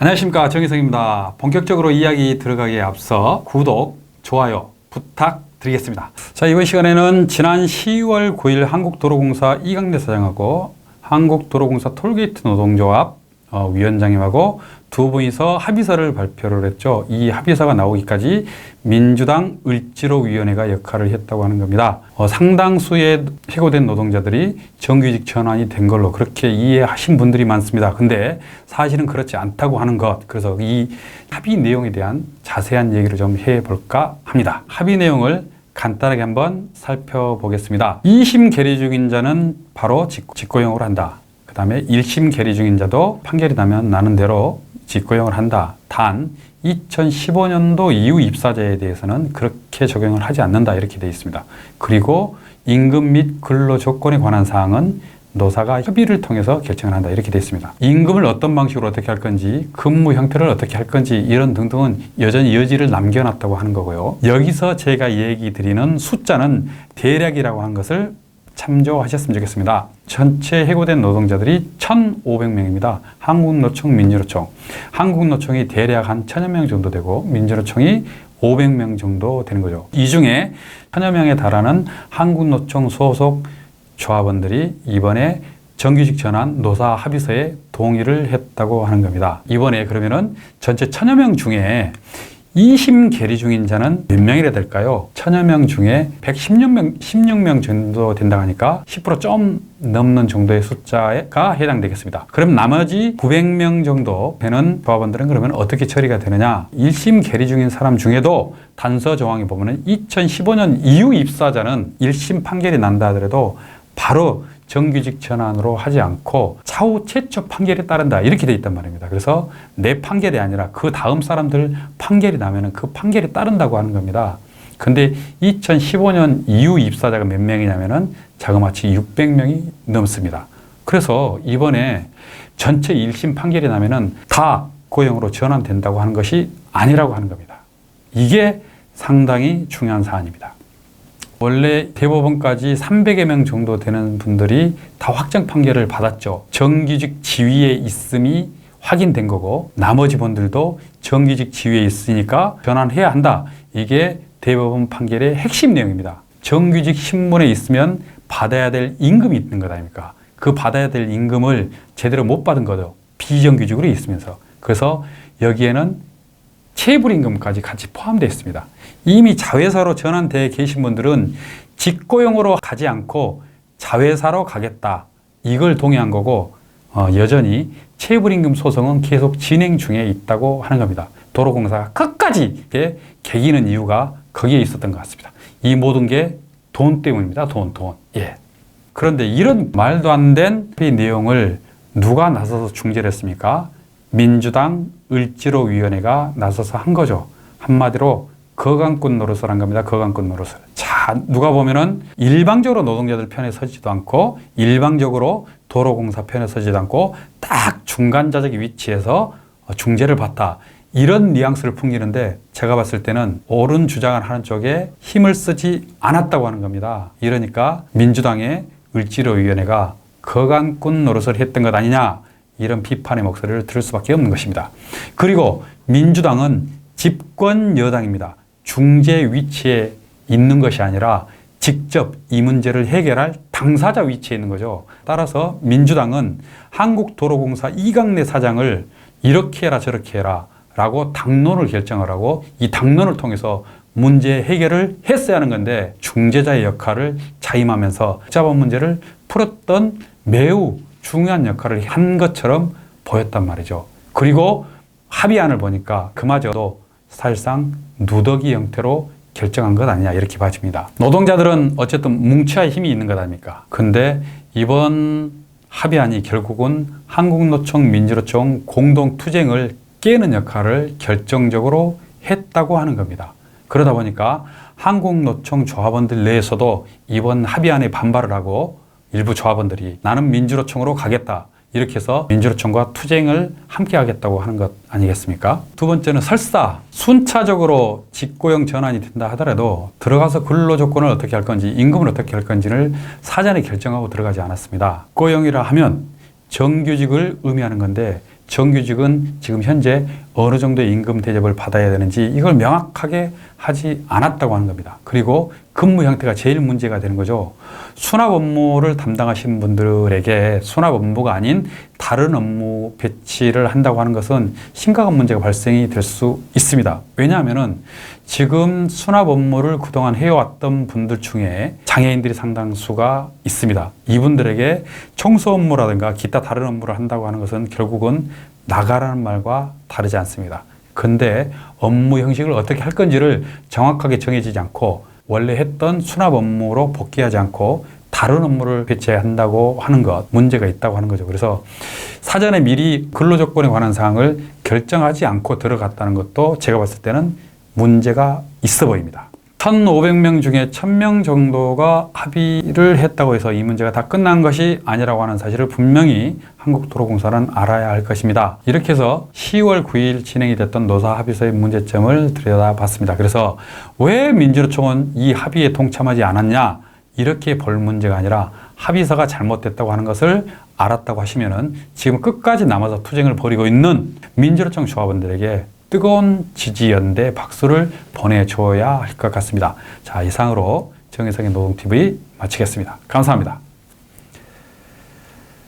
안녕하십니까, 정희성입니다. 본격적으로 이야기 들어가기에 앞서 구독, 좋아요 부탁드리겠습니다. 자, 이번 시간에는 지난 10월 9일 한국도로공사 이강래 사장하고 한국도로공사 톨게이트 노동조합 위원장님하고 두 분이서 합의서를 발표를 했죠. 이 합의서가 나오기까지 민주당 을지로위원회가 역할을 했다고 하는 겁니다. 상당수의 해고된 노동자들이 정규직 전환이 된 걸로 그렇게 이해하신 분들이 많습니다. 근데 사실은 그렇지 않다고 하는 것, 그래서 이 합의 내용에 대한 자세한 얘기를 좀 해볼까 합니다. 합의 내용을 간단하게 한번 살펴보겠습니다. 2심 계류 중인 자는 바로 직고형으로 한다. 그 다음에 1심 계류 중인 자도 판결이 나면 나는 대로 직고형을 한다. 단 2015년도 이후 입사자에 대해서는 그렇게 적용을 하지 않는다. 이렇게 되어 있습니다. 그리고 임금 및 근로 조건에 관한 사항은 노사가 협의를 통해서 결정을 한다. 이렇게 되어 있습니다. 임금을 어떤 방식으로 어떻게 할 건지, 근무 형태를 어떻게 할 건지 이런 등등은 여전히 여지를 남겨놨다고 하는 거고요. 여기서 제가 얘기 드리는 숫자는 대략이라고 하는 것을 참조하셨으면 좋겠습니다. 전체 해고된 노동자들이 1,500명입니다. 한국노총, 민주노총. 한국노총이 대략 한 1,000여 명 정도 되고 민주노총이 500명 정도 되는 거죠. 이 중에 1,000여 명에 달하는 한국노총 소속 조합원들이 이번에 정규직 전환 노사 합의서에 동의를 했다고 하는 겁니다. 이번에 그러면은 전체 1,000여 명 중에 2심 계류 중인 자는 몇 명이라 될까요? 1,000여 명 중에 116명 정도 된다고 하니까 10% 좀 넘는 정도의 숫자가 해당되겠습니다. 그럼 나머지 900명 정도 되는 조합원들은 그러면 어떻게 처리가 되느냐? 1심 계류 중인 사람 중에도 단서 조항에 보면은 2015년 이후 입사자는 1심 판결이 난다 하더라도 바로 정규직 전환으로 하지 않고 차후 최초 판결에 따른다. 이렇게 돼 있단 말입니다. 그래서 내 판결이 아니라 그 다음 사람들 판결이 나면은 그 판결에 따른다고 하는 겁니다. 근데 2015년 이후 입사자가 몇 명이냐면은 자그마치 600명이 넘습니다. 그래서 이번에 전체 1심 판결이 나면은 다 고용으로 전환된다고 하는 것이 아니라고 하는 겁니다. 이게 상당히 중요한 사안입니다. 원래 대법원까지 300여 명 정도 되는 분들이 다 확정 판결을 받았죠. 정규직 지위에 있음이 확인된 거고 나머지 분들도 정규직 지위에 있으니까 전환해야 한다. 이게 대법원 판결의 핵심 내용입니다. 정규직 신분에 있으면 받아야 될 임금이 있는 것 아닙니까? 그 받아야 될 임금을 제대로 못 받은 거죠. 비정규직으로 있으면서. 그래서 여기에는 체불임금까지 같이 포함되어 있습니다. 이미 자회사로 전환되어 계신 분들은 직고용으로 가지 않고 자회사로 가겠다. 이걸 동의한 거고 여전히 체불임금 소송은 계속 진행 중에 있다고 하는 겁니다. 도로공사가 끝까지 개기는 이유가 거기에 있었던 것 같습니다. 이 모든 게 돈 때문입니다. 돈. 예. 그런데 이런 말도 안 된 내용을 누가 나서서 중재를 했습니까? 민주당 을지로위원회가 나서서 한 거죠. 한마디로 거강꾼 노릇을 한 겁니다. 거강꾼 노릇을. 자, 누가 보면은 일방적으로 노동자들 편에 서지도 않고 일방적으로 도로공사 편에 서지도 않고 딱 중간자적 위치에서 중재를 받다. 이런 뉘앙스를 풍기는데 제가 봤을 때는 옳은 주장을 하는 쪽에 힘을 쓰지 않았다고 하는 겁니다. 이러니까 민주당의 을지로위원회가 거강꾼 노릇을 했던 것 아니냐. 이런 비판의 목소리를 들을 수밖에 없는 것입니다. 그리고 민주당은 집권 여당입니다. 중재 위치에 있는 것이 아니라 직접 이 문제를 해결할 당사자 위치에 있는 거죠. 따라서 민주당은 한국도로공사 이강래 사장을 이렇게 해라 저렇게 해라 라고 당론을 결정을 하고 이 당론을 통해서 문제 해결을 했어야 하는 건데 중재자의 역할을 자임하면서 복잡한 문제를 풀었던 매우 중요한 역할을 한 것처럼 보였단 말이죠. 그리고 합의안을 보니까 그마저도 사실상 누더기 형태로 결정한 것 아니냐 이렇게 봐집니다. 노동자들은 어쨌든 뭉쳐야 힘이 있는 것 아닙니까? 근데 이번 합의안이 결국은 한국노총, 민주노총 공동투쟁을 깨는 역할을 결정적으로 했다고 하는 겁니다. 그러다 보니까 한국노총 조합원들 내에서도 이번 합의안에 반발을 하고 일부 조합원들이 나는 민주노총으로 가겠다. 이렇게 해서 민주노총과 투쟁을 함께 하겠다고 하는 것 아니겠습니까? 두 번째는 설사 순차적으로 직고용 전환이 된다 하더라도 들어가서 근로조건을 어떻게 할 건지 임금을 어떻게 할 건지를 사전에 결정하고 들어가지 않았습니다. 고용이라 하면 정규직을 의미하는 건데 정규직은 지금 현재 어느 정도의 임금 대접을 받아야 되는지 이걸 명확하게 하지 않았다고 하는 겁니다. 그리고 근무 형태가 제일 문제가 되는 거죠. 수납 업무를 담당하시는 분들에게 수납 업무가 아닌 다른 업무 배치를 한다고 하는 것은 심각한 문제가 발생이 될 수 있습니다. 왜냐하면은 지금 수납 업무를 그동안 해왔던 분들 중에 장애인들이 상당수가 있습니다. 이분들에게 청소 업무라든가 기타 다른 업무를 한다고 하는 것은 결국은 나가라는 말과 다르지 않습니다. 근데 업무 형식을 어떻게 할 건지를 정확하게 정해지지 않고 원래 했던 수납 업무로 복귀하지 않고 다른 업무를 배치한다고 하는 것, 문제가 있다고 하는 거죠. 그래서 사전에 미리 근로조건에 관한 사항을 결정하지 않고 들어갔다는 것도 제가 봤을 때는 문제가 있어 보입니다. 1,500명 중에 1,000명 정도가 합의를 했다고 해서 이 문제가 다 끝난 것이 아니라고 하는 사실을 분명히 한국도로공사는 알아야 할 것입니다. 이렇게 해서 10월 9일 진행이 됐던 노사합의서의 문제점을 들여다봤습니다. 그래서 왜 민주노총은 이 합의에 동참하지 않았냐? 이렇게 볼 문제가 아니라 합의서가 잘못됐다고 하는 것을 알았다고 하시면은 지금 끝까지 남아서 투쟁을 벌이고 있는 민주노총 조합원들에게 뜨거운 지지연대 박수를 보내줘야 할 것 같습니다. 자, 이상으로 정혜성의 노동TV 마치겠습니다. 감사합니다.